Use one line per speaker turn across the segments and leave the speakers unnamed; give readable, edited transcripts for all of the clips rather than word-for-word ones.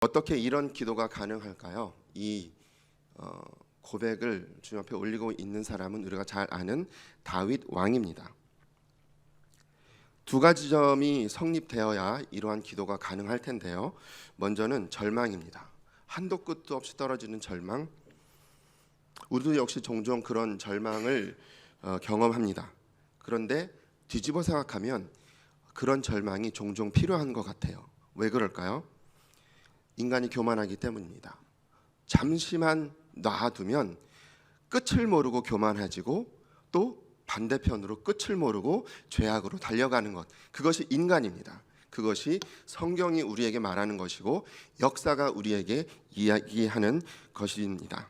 어떻게 이런 기도가 가능할까요? 이 고백을 주님 앞에 올리고 있는 사람은 우리가 잘 아는 다윗 왕입니다. 두 가지 점이 성립되어야 이러한 기도가 가능할 텐데요. 먼저는 절망입니다. 한도 끝도 없이 떨어지는 절망. 우리도 역시 종종 그런 절망을 경험합니다. 그런데 뒤집어 생각하면 그런 절망이 종종 필요한 것 같아요. 왜 그럴까요? 인간이 교만하기 때문입니다. 잠시만 놔두면 끝을 모르고 교만해지고 또 반대편으로 끝을 모르고 죄악으로 달려가는 것, 그것이 인간입니다. 그것이 성경이 우리에게 말하는 것이고 역사가 우리에게 이야기하는 것입니다.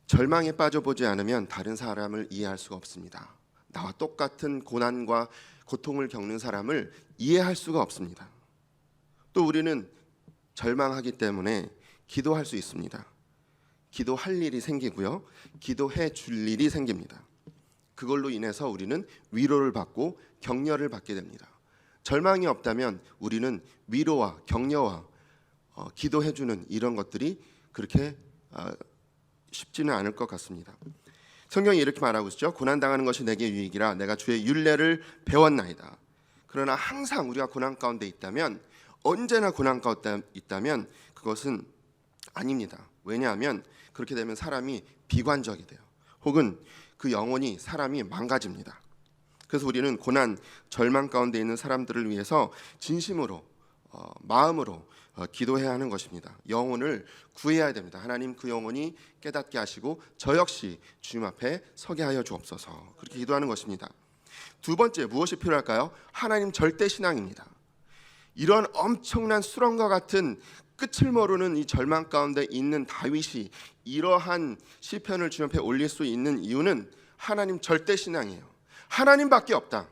절망에 빠져보지 않으면 다른 사람을 이해할 수가 없습니다. 나와 똑같은 고난과 고통을 겪는 사람을 이해할 수가 없습니다. 또 우리는 절망하기 때문에 기도할 수 있습니다. 기도할 일이 생기고요, 기도해 줄 일이 생깁니다. 그걸로 인해서 우리는 위로를 받고 격려를 받게 됩니다. 절망이 없다면 우리는 위로와 격려와 기도해 주는 이런 것들이 그렇게 쉽지는 않을 것 같습니다. 성경이 이렇게 말하고 있죠. 고난당하는 것이 내게 유익이라 내가 주의 율례를 배웠나이다. 그러나 항상 우리가 고난 가운데 있다면, 언제나 고난 가운데 있다면 그것은 아닙니다. 왜냐하면 그렇게 되면 사람이 비관적이 돼요. 혹은 그 영혼이, 사람이 망가집니다. 그래서 우리는 고난, 절망 가운데 있는 사람들을 위해서 진심으로 마음으로 기도해야 하는 것입니다. 영혼을 구해야 됩니다. 하나님, 그 영혼이 깨닫게 하시고 저 역시 주님 앞에 서게 하여 주옵소서. 그렇게 기도하는 것입니다. 두 번째, 무엇이 필요할까요? 하나님 절대 신앙입니다. 이런 엄청난 수렁과 같은 끝을 모르는 이 절망 가운데 있는 다윗이 이러한 시편을 주님 앞에 올릴 수 있는 이유는 하나님 절대 신앙이에요. 하나님밖에 없다.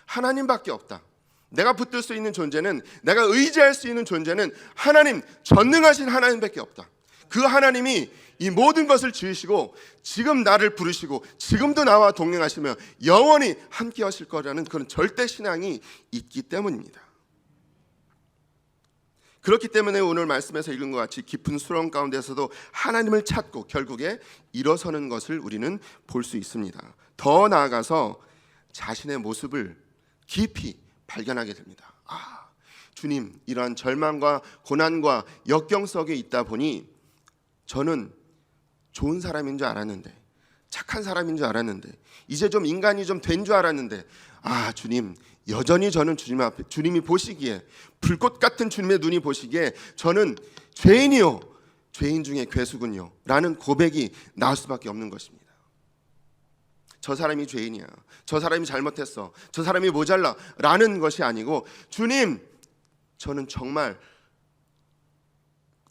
하나님밖에 없다. 내가 붙들 수 있는 존재는, 내가 의지할 수 있는 존재는 하나님, 전능하신 하나님밖에 없다. 그 하나님이 이 모든 것을 지으시고 지금 나를 부르시고 지금도 나와 동행하시며 영원히 함께 하실 거라는 그런 절대 신앙이 있기 때문입니다. 그렇기 때문에 오늘 말씀에서 읽은 것 같이 깊은 수렁 가운데서도 하나님을 찾고 결국에 일어서는 것을 우리는 볼 수 있습니다. 더 나아가서 자신의 모습을 깊이 발견하게 됩니다. 주님, 이러한 절망과 고난과 역경 속에 있다 보니 저는 좋은 사람인 줄 알았는데, 착한 사람인 줄 알았는데, 이제 좀 인간이 좀 된 줄 알았는데, 주님, 여전히 저는 주님 앞에, 주님이 보시기에, 불꽃 같은 주님의 눈이 보시기에 저는 죄인이요, 죄인 중에 괴수군요 라는 고백이 나올 수밖에 없는 것입니다. 저 사람이 죄인이야, 저 사람이 잘못했어, 저 사람이 모자라 라는 것이 아니고, 주님, 저는 정말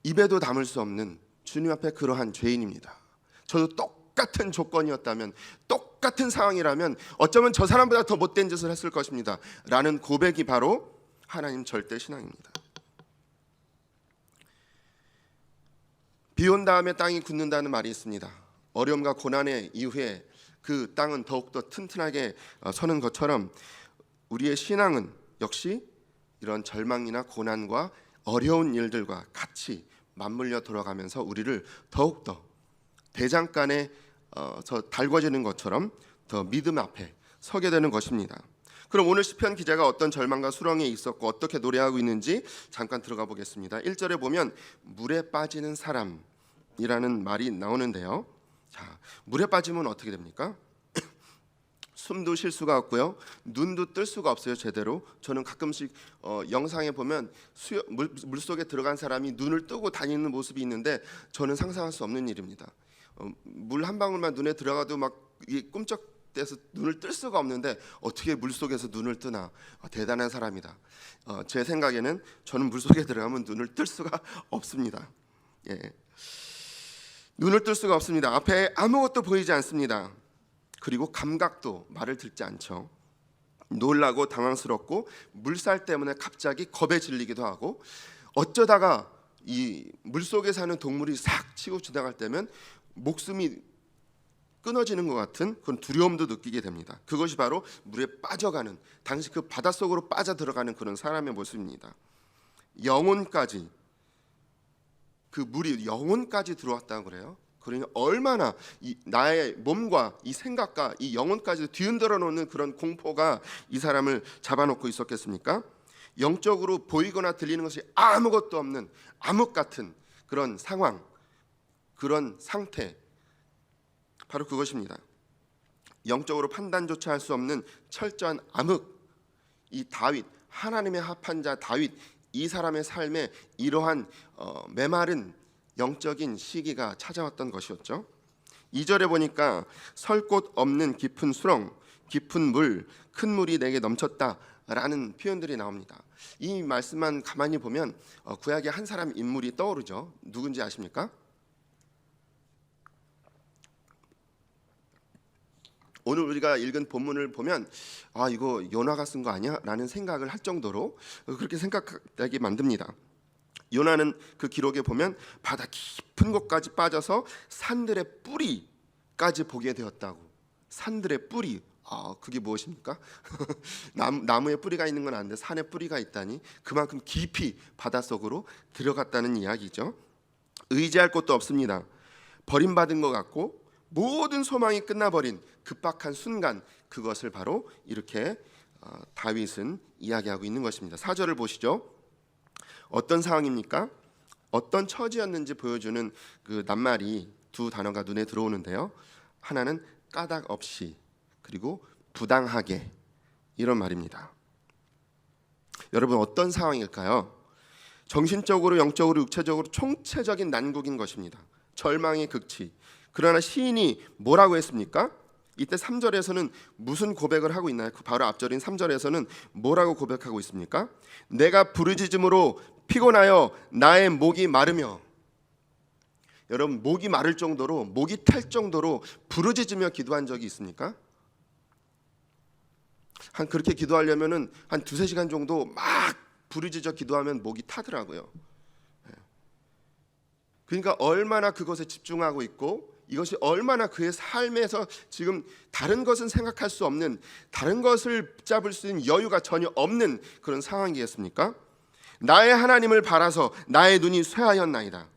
입에도 담을 수 없는 주님 앞에 그러한 죄인입니다. 저도 똑같은 조건이었다면, 똑같은 상황이라면 어쩌면 저 사람보다 더 못된 짓을 했을 것입니다 라는 고백이 바로 하나님 절대 신앙입니다. 비 온 다음에 땅이 굳는다는 말이 있습니다. 어려움과 고난의 이후에 그 땅은 더욱더 튼튼하게 서는 것처럼 우리의 신앙은 역시 이런 절망이나 고난과 어려운 일들과 같이 맞물려 돌아가면서 우리를 더욱더 대장간에 달궈지는 것처럼 더 믿음 앞에 서게 되는 것입니다. 그럼 오늘 시편 기자가 어떤 절망과 수렁에 있었고 어떻게 노래하고 있는지 잠깐 들어가 보겠습니다. 1절에 보면 물에 빠지는 사람이라는 말이 나오는데요. 자, 물에 빠지면 어떻게 됩니까? 숨도 쉴 수가 없고요, 눈도 뜰 수가 없어요, 제대로. 저는 가끔씩 영상에 보면 물속에 들어간 사람이 눈을 뜨고 다니는 모습이 있는데 저는 상상할 수 없는 일입니다. 물 한 방울만 눈에 들어가도 막 꿈쩍대서 눈을 뜰 수가 없는데 어떻게 물속에서 눈을 뜨나. 대단한 사람이다. 제 생각에는 저는 물속에 들어가면 눈을 뜰 수가 없습니다. 눈을 뜰 수가 없습니다. 앞에 아무것도 보이지 않습니다. 그리고 감각도 말을 듣지 않죠. 놀라고 당황스럽고 물살 때문에 갑자기 겁에 질리기도 하고, 어쩌다가 이 물속에 사는 동물이 싹 치고 지나갈 때면 목숨이 끊어지는 것 같은 그런 두려움도 느끼게 됩니다. 그것이 바로 물에 빠져가는, 당시 그 바닷속으로 빠져들어가는 그런 사람의 모습입니다. 영혼까지, 그 물이 영혼까지 들어왔다고 그래요. 그러니 얼마나 나의 몸과 이 생각과 이 영혼까지 뒤흔들어 놓는 그런 공포가 이 사람을 잡아놓고 있었겠습니까? 영적으로 보이거나 들리는 것이 아무것도 없는 암흑 같은 그런 상황, 그런 상태, 바로 그것입니다. 영적으로 판단조차 할 수 없는 철저한 암흑. 이 다윗, 하나님의 합한 자 다윗, 이 사람의 삶에 이러한 메마른 영적인 시기가 찾아왔던 것이었죠. 2절에 보니까 설 곳 없는 깊은 수렁, 깊은 물, 큰 물이 내게 넘쳤다라는 표현들이 나옵니다. 이 말씀만 가만히 보면 구약의 한 사람 인물이 떠오르죠. 누군지 아십니까? 오늘 우리가 읽은 본문을 보면 이거 요나가 쓴 거 아니야? 라는 생각을 할 정도로 그렇게 생각하게 만듭니다. 요나는 그 기록에 보면 바다 깊은 곳까지 빠져서 산들의 뿌리까지 보게 되었다고. 산들의 뿌리, 그게 무엇입니까? 나무에 뿌리가 있는 건 아닌데 산에 뿌리가 있다니, 그만큼 깊이 바닷속으로 들어갔다는 이야기죠. 의지할 곳도 없습니다. 버림받은 것 같고 모든 소망이 끝나버린 급박한 순간, 그것을 바로 이렇게 다윗은 이야기하고 있는 것입니다. 4절을 보시죠. 어떤 상황입니까? 어떤 처지였는지 보여주는 그 낱말이 두 단어가 눈에 들어오는데요. 하나는 까닭 없이, 그리고 부당하게, 이런 말입니다. 여러분, 어떤 상황일까요? 정신적으로, 영적으로, 육체적으로 총체적인 난국인 것입니다. 절망의 극치. 그러나 시인이 뭐라고 했습니까? 이때 3절에서는 무슨 고백을 하고 있나요? 바로 앞절인 3절에서는 뭐라고 고백하고 있습니까? 내가 부르짖음으로 피곤하여 나의 목이 마르며. 여러분, 목이 마를 정도로, 목이 탈 정도로 부르짖으며 기도한 적이 있습니까? 그렇게 기도하려면은 한 2-3시간 정도 막 부르짖어 기도하면 목이 타더라고요. 그러니까 얼마나 그것에 집중하고 있고, 이것이 얼마나 그의 삶에서 지금 다른 것은 생각할 수 없는, 다른 것을 붙잡을 수 있는 여유가 전혀 없는 그런 상황이겠습니까? 나의 하나님을 바라서 나의 눈이 쇠하였나이다.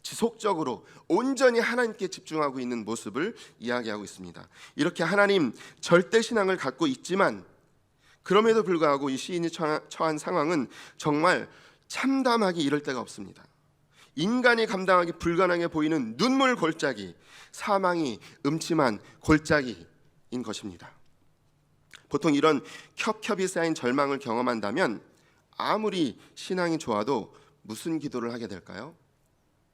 지속적으로 온전히 하나님께 집중하고 있는 모습을 이야기하고 있습니다. 이렇게 하나님 절대신앙을 갖고 있지만, 그럼에도 불구하고 이 시인이 처한 상황은 정말 참담하기 이를 데가 없습니다. 인간이 감당하기 불가능해 보이는 눈물 골짜기, 사망이 음침한 골짜기인 것입니다. 보통 이런 겹겹이 쌓인 절망을 경험한다면 아무리 신앙이 좋아도 무슨 기도를 하게 될까요?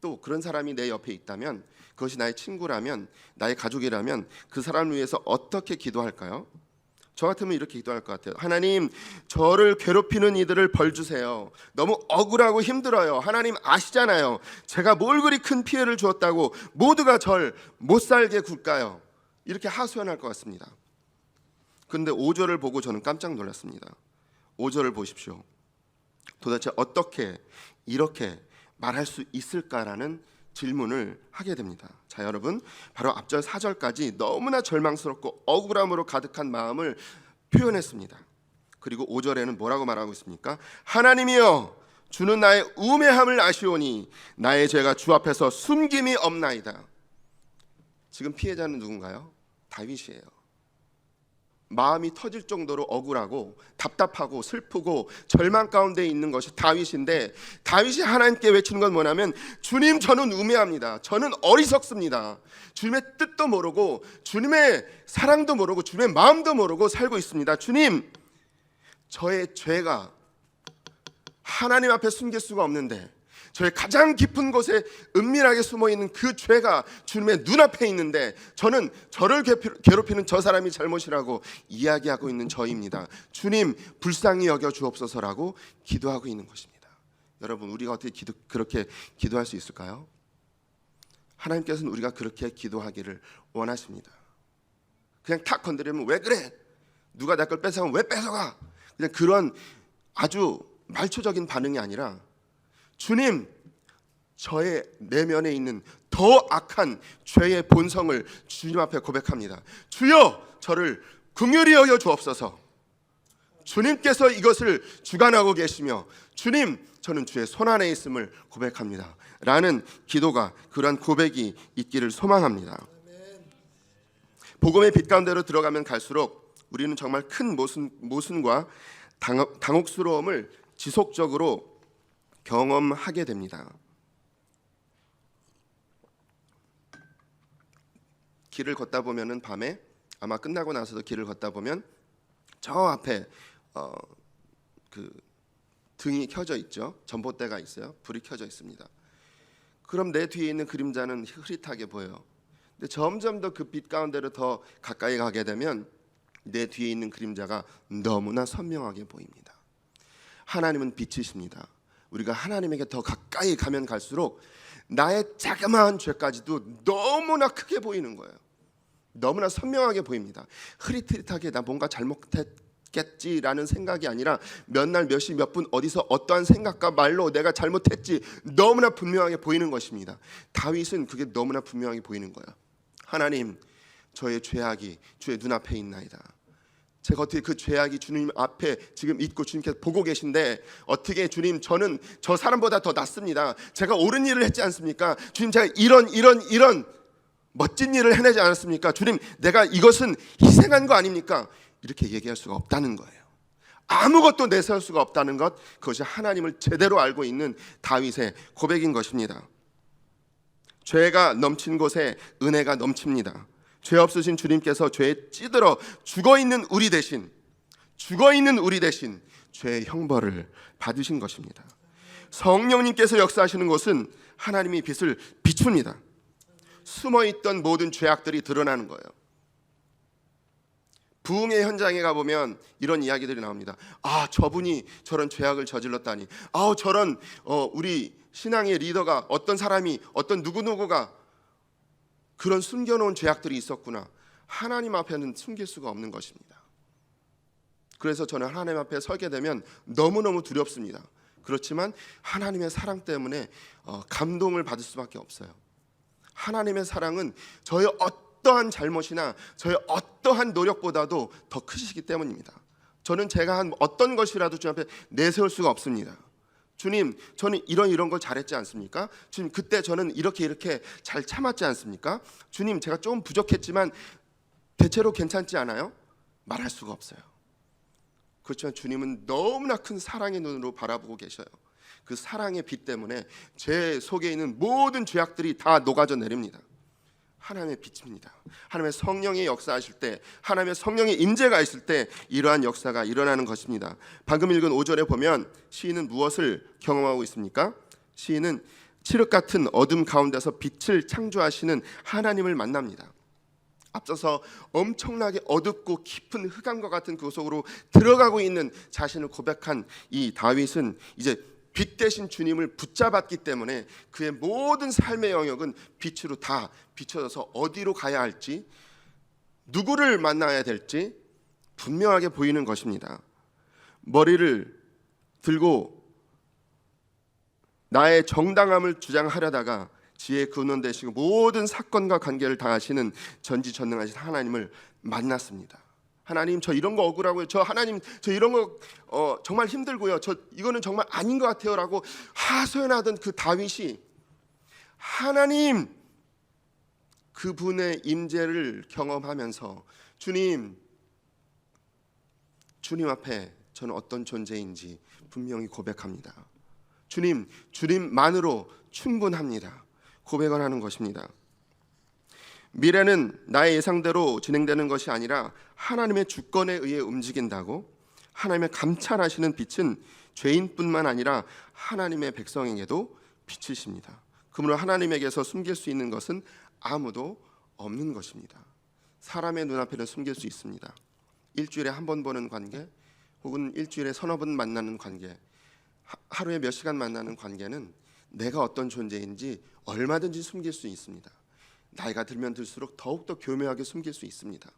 또 그런 사람이 내 옆에 있다면, 그것이 나의 친구라면, 나의 가족이라면 그 사람을 위해서 어떻게 기도할까요? 저 같으면 이렇게 기도할 것 같아요. 하나님, 저를 괴롭히는 이들을 벌 주세요. 너무 억울하고 힘들어요. 하나님 아시잖아요. 제가 뭘 그리 큰 피해를 주었다고 모두가 절 못 살게 굴까요? 이렇게 하소연할 것 같습니다. 그런데 5절을 보고 저는 깜짝 놀랐습니다. 5절을 보십시오. 도대체 어떻게 이렇게 말할 수 있을까라는 질문을 하게 됩니다. 자, 여러분, 바로 앞절 4절까지 너무나 절망스럽고 억울함으로 가득한 마음을 표현했습니다. 그리고 5절에는 뭐라고 말하고 있습니까? 하나님이여, 주는 나의 우매함을 아시오니 나의 죄가 주 앞에서 숨김이 없나이다. 지금 피해자는 누군가요? 다윗이에요. 마음이 터질 정도로 억울하고 답답하고 슬프고 절망 가운데 있는 것이 다윗인데, 다윗이 하나님께 외치는 건 뭐냐면, 주님, 저는 우매합니다. 저는 어리석습니다. 주님의 뜻도 모르고 주님의 사랑도 모르고 주님의 마음도 모르고 살고 있습니다. 주님, 저의 죄가 하나님 앞에 숨길 수가 없는데, 저의 가장 깊은 곳에 은밀하게 숨어있는 그 죄가 주님의 눈앞에 있는데, 저는 저를 괴롭히는 저 사람이 잘못이라고 이야기하고 있는 저입니다. 주님, 불쌍히 여겨 주옵소서라고 기도하고 있는 것입니다. 여러분, 우리가 어떻게 그렇게 기도할 수 있을까요? 하나님께서는 우리가 그렇게 기도하기를 원하십니다. 그냥 탁 건드리면 왜 그래? 누가 내 걸 뺏어가면 왜 뺏어가? 그냥 그런 아주 말초적인 반응이 아니라, 주님, 저의 내면에 있는 더 악한 죄의 본성을 주님 앞에 고백합니다. 주여, 저를 긍휼히 여겨 주옵소서. 주님께서 이것을 주관하고 계시며 주님, 저는 주의 손안에 있음을 고백합니다 라는 기도가, 그러한 고백이 있기를 소망합니다. 복음의 빛 가운데로 들어가면 갈수록 우리는 정말 큰 모순과 당혹스러움을 지속적으로 경험하게 됩니다. 길을 걷다 보면은 밤에, 아마 끝나고 나서도 길을 걷다 보면 저 앞에 그 등이 켜져 있죠. 전봇대가 있어요. 불이 켜져 있습니다. 그럼 내 뒤에 있는 그림자는 흐릿하게 보여요. 근데 점점 더 그 빛 가운데로 더 가까이 가게 되면 내 뒤에 있는 그림자가 너무나 선명하게 보입니다. 하나님은 빛이십니다. 우리가 하나님에게 더 가까이 가면 갈수록 나의 자그마한 죄까지도 너무나 크게 보이는 거예요. 너무나 선명하게 보입니다. 흐릿흐릿하게 나 뭔가 잘못했겠지라는 생각이 아니라 몇 날, 몇 시, 몇 분 어디서 어떠한 생각과 말로 내가 잘못했지 너무나 분명하게 보이는 것입니다. 다윗은 그게 너무나 분명하게 보이는 거예요. 하나님, 저의 죄악이 주의 눈앞에 있나이다. 제가 어떻게 그 죄악이 주님 앞에 지금 있고 주님께서 보고 계신데 어떻게 주님, 저는 저 사람보다 더 낫습니다. 제가 옳은 일을 했지 않습니까? 주님, 제가 이런 멋진 일을 해내지 않았습니까? 주님, 내가 이것은 희생한 거 아닙니까? 이렇게 얘기할 수가 없다는 거예요. 아무것도 내세울 수가 없다는 것, 그것이 하나님을 제대로 알고 있는 다윗의 고백인 것입니다. 죄가 넘친 곳에 은혜가 넘칩니다. 죄 없으신 주님께서 죄에 찌들어 죽어있는 우리 대신 죄의 형벌을 받으신 것입니다. 성령님께서 역사하시는 곳은 하나님의 빛을 비춥니다. 숨어있던 모든 죄악들이 드러나는 거예요. 부흥의 현장에 가보면 이런 이야기들이 나옵니다. 아, 저분이 저런 죄악을 저질렀다니. 아, 저런 우리 신앙의 리더가, 어떤 사람이, 어떤 누구누구가 그런 숨겨놓은 죄악들이 있었구나. 하나님 앞에는 숨길 수가 없는 것입니다. 그래서 저는 하나님 앞에 서게 되면 너무너무 두렵습니다. 그렇지만 하나님의 사랑 때문에 감동을 받을 수밖에 없어요. 하나님의 사랑은 저의 어떠한 잘못이나 저의 어떠한 노력보다도 더 크시기 때문입니다. 저는 제가 한 어떤 것이라도 주님 앞에 내세울 수가 없습니다. 주님, 저는 이런 걸 잘했지 않습니까? 주님, 그때 저는 이렇게 잘 참았지 않습니까? 주님, 제가 좀 부족했지만 대체로 괜찮지 않아요? 말할 수가 없어요. 그렇지만 주님은 너무나 큰 사랑의 눈으로 바라보고 계셔요. 그 사랑의 빛 때문에 제 속에 있는 모든 죄악들이 다 녹아져 내립니다. 하나님의 빛입니다. 하나님의 성령이 역사하실 때, 하나님의 성령의 임재가 있을 때 이러한 역사가 일어나는 것입니다. 방금 읽은 5절에 보면 시인은 무엇을 경험하고 있습니까? 시인은 칠흑 같은 어둠 가운데서 빛을 창조하시는 하나님을 만납니다. 앞서서 엄청나게 어둡고 깊은 흑암과 같은 그 속으로 들어가고 있는 자신을 고백한 이 다윗은 이제 빛 대신 주님을 붙잡았기 때문에 그의 모든 삶의 영역은 빛으로 다 비춰져서 어디로 가야 할지, 누구를 만나야 될지 분명하게 보이는 것입니다. 머리를 들고 나의 정당함을 주장하려다가 지혜의 근원 되시고 모든 사건과 관계를 다 하시는 전지전능하신 하나님을 만났습니다. 하나님, 저 이런 거 억울하고요. 저 하나님, 저 이런 거 정말 힘들고요. 저 이거는 정말 아닌 것 같아요라고 하소연하던 그 다윗이 하나님 그분의 임재를 경험하면서 주님 앞에 저는 어떤 존재인지 분명히 고백합니다. 주님만으로 충분합니다. 고백을 하는 것입니다. 미래는 나의 예상대로 진행되는 것이 아니라 하나님의 주권에 의해 움직인다고. 하나님의 감찰하시는 빛은 죄인뿐만 아니라 하나님의 백성에게도 빛이십니다. 그러므로 하나님에게서 숨길 수 있는 것은 아무도 없는 것입니다. 사람의 눈앞에는 숨길 수 있습니다. 일주일에 한 번 보는 관계, 혹은 일주일에 서너 번 만나는 관계, 하루에 몇 시간 만나는 관계는 내가 어떤 존재인지 얼마든지 숨길 수 있습니다. 나이가 들면 들수록 더욱더 교묘하게 숨길 수 있습니다.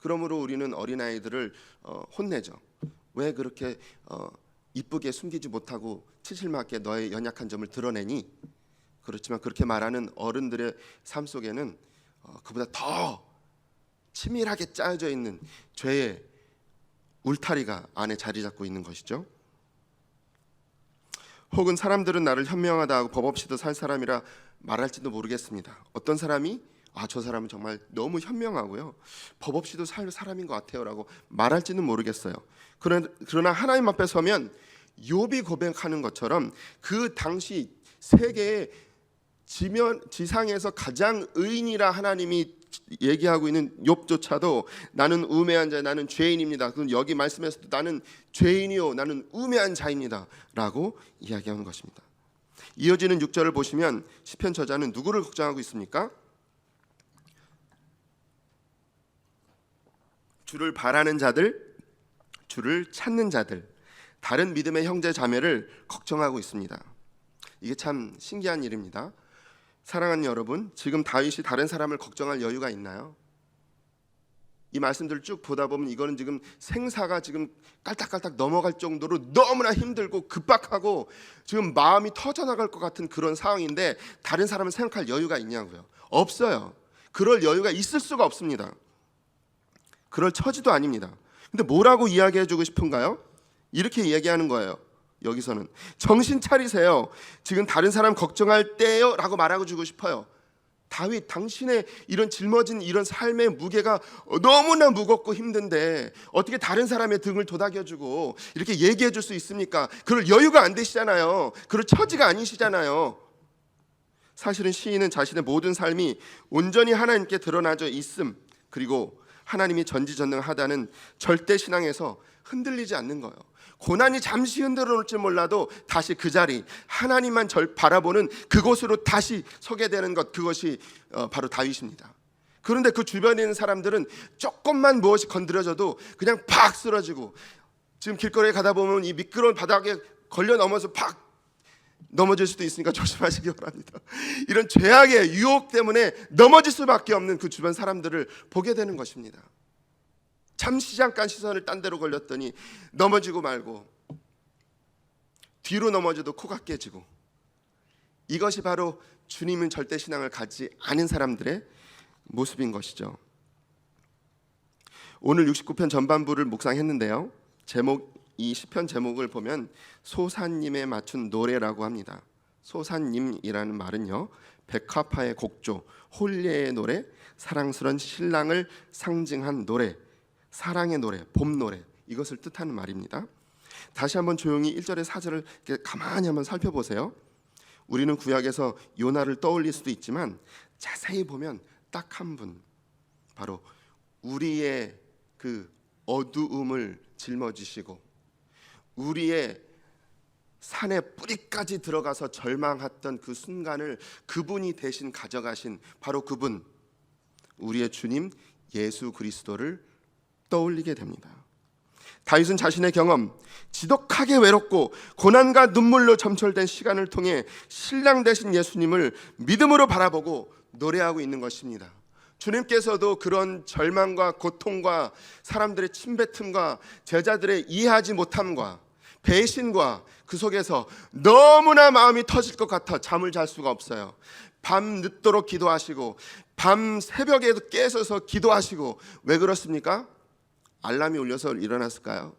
그러므로 우리는 어린아이들을 혼내죠. 왜 그렇게 이쁘게 숨기지 못하고 치실맞게 너의 연약한 점을 드러내니? 그렇지만 그렇게 말하는 어른들의 삶 속에는 그보다 더 치밀하게 짜여져 있는 죄의 울타리가 안에 자리 잡고 있는 것이죠. 혹은 사람들은 나를 현명하다 하고 법 없이도 살 사람이라 말할지도 모르겠습니다. 어떤 사람이 저 사람은 정말 너무 현명하고요, 법 없이도 살 사람인 것 같아요 라고 말할지는 모르겠어요. 그러나 하나님 앞에 서면 욥이 고백하는 것처럼 그 당시 세계의 지상에서 가장 의인이라 하나님이 얘기하고 있는 욥조차도 나는 우매한 자, 나는 죄인입니다. 여기 말씀에서도 나는 죄인이요 나는 우매한 자입니다 라고 이야기하는 것입니다. 이어지는 6절을 보시면 시편 저자는 누구를 걱정하고 있습니까? 주를 바라는 자들, 주를 찾는 자들, 다른 믿음의 형제 자매를 걱정하고 있습니다. 이게 참 신기한 일입니다. 사랑하는 여러분, 지금 다윗이 다른 사람을 걱정할 여유가 있나요? 이 말씀들을 쭉 보다 보면 이거는 지금 생사가 지금 깔딱깔딱 넘어갈 정도로 너무나 힘들고 급박하고 지금 마음이 터져나갈 것 같은 그런 상황인데 다른 사람을 생각할 여유가 있냐고요? 없어요. 그럴 여유가 있을 수가 없습니다. 그럴 처지도 아닙니다. 근데 뭐라고 이야기해주고 싶은가요? 이렇게 이야기하는 거예요. 여기서는 정신 차리세요. 지금 다른 사람 걱정할 때요 라고 말하고 주고 싶어요. 다윗, 당신의 이런 짊어진 이런 삶의 무게가 너무나 무겁고 힘든데 어떻게 다른 사람의 등을 도닥여주고 이렇게 얘기해 줄 수 있습니까? 그럴 여유가 안 되시잖아요. 그럴 처지가 아니시잖아요. 사실은 시인은 자신의 모든 삶이 온전히 하나님께 드러나져 있음, 그리고 하나님이 전지전능하다는 절대 신앙에서 흔들리지 않는 거예요. 고난이 잠시 흔들어 놓을지 몰라도 다시 그 자리, 하나님만 바라보는 그곳으로 다시 서게 되는 것, 그것이 바로 다윗입니다. 그런데 그 주변에 있는 사람들은 조금만 무엇이 건드려져도 그냥 팍 쓰러지고, 지금 길거리에 가다 보면 이 미끄러운 바닥에 걸려 넘어서 팍 넘어질 수도 있으니까 조심하시기 바랍니다. 이런 죄악의 유혹 때문에 넘어질 수밖에 없는 그 주변 사람들을 보게 되는 것입니다. 잠시 잠깐 시선을 딴 데로 걸렸더니 넘어지고 말고, 뒤로 넘어져도 코가 깨지고, 이것이 바로 주님은 절대 신앙을 갖지 않은 사람들의 모습인 것이죠. 오늘 69편 전반부를 묵상했는데요, 이 시편 제목을 보면 소사님에 맞춘 노래라고 합니다. 소사님이라는 말은요, 백화파의 곡조, 홀례의 노래, 사랑스러운 신랑을 상징한 노래, 사랑의 노래, 봄 노래, 이것을 뜻하는 말입니다. 다시 한번 조용히 1절의 4절을 가만히 한번 살펴보세요. 우리는 구약에서 요나를 떠올릴 수도 있지만 자세히 보면 딱 한 분, 바로 우리의 그 어두움을 짊어지시고 우리의 산의 뿌리까지 들어가서 절망했던 그 순간을 그분이 대신 가져가신 바로 그분, 우리의 주님 예수 그리스도를 떠올리게 됩니다. 다윗은 자신의 경험, 지독하게 외롭고 고난과 눈물로 점철된 시간을 통해 신랑 되신 예수님을 믿음으로 바라보고 노래하고 있는 것입니다. 주님께서도 그런 절망과 고통과 사람들의 침뱉음과 제자들의 이해하지 못함과 배신과 그 속에서 너무나 마음이 터질 것 같아 잠을 잘 수가 없어요. 밤 늦도록 기도하시고 밤 새벽에도 깨서서 기도하시고. 왜 그렇습니까? 알람이 울려서 일어났을까요?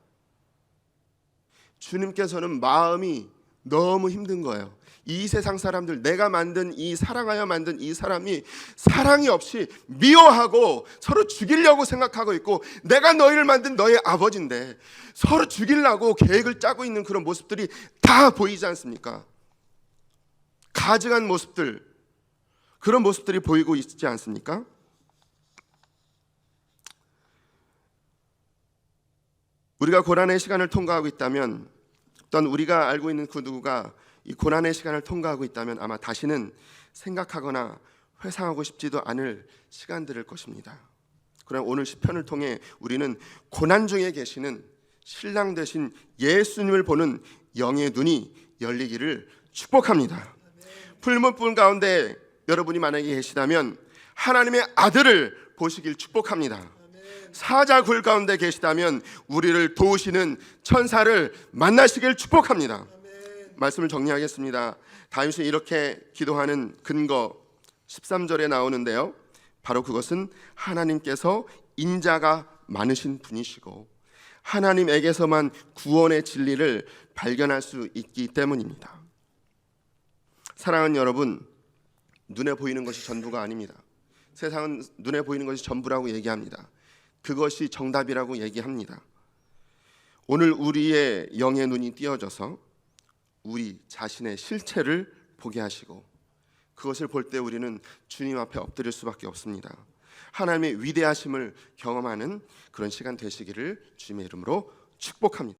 주님께서는 마음이 너무 힘든 거예요. 이 세상 사람들, 내가 만든 이 사랑하여 만든 이 사람이 사랑이 없이 미워하고 서로 죽이려고 생각하고 있고, 내가 너희를 만든 너의 아버지인데 서로 죽이려고 계획을 짜고 있는 그런 모습들이 다 보이지 않습니까? 가증한 모습들, 그런 모습들이 보이고 있지 않습니까? 우리가 고난의 시간을 통과하고 있다면, 또한 우리가 알고 있는 그 누구가 이 고난의 시간을 통과하고 있다면 아마 다시는 생각하거나 회상하고 싶지도 않을 시간들일 것입니다. 그러나 오늘 시편을 통해 우리는 고난 중에 계시는 신랑 되신 예수님을 보는 영의 눈이 열리기를 축복합니다. 풀무불 가운데 여러분이 만약에 계시다면 하나님의 아들을 보시길 축복합니다. 사자굴 가운데 계시다면 우리를 도우시는 천사를 만나시길 축복합니다. 말씀을 정리하겠습니다. 다윗이 이렇게 기도하는 근거 13절에 나오는데요, 바로 그것은 하나님께서 인자가 많으신 분이시고 하나님에게서만 구원의 진리를 발견할 수 있기 때문입니다. 사랑하는 여러분, 눈에 보이는 것이 전부가 아닙니다. 세상은 눈에 보이는 것이 전부라고 얘기합니다. 그것이 정답이라고 얘기합니다. 오늘 우리의 영의 눈이 띄어져서 우리 자신의 실체를 보게 하시고, 그것을 볼 때 우리는 주님 앞에 엎드릴 수밖에 없습니다. 하나님의 위대하심을 경험하는 그런 시간 되시기를 주님의 이름으로 축복합니다.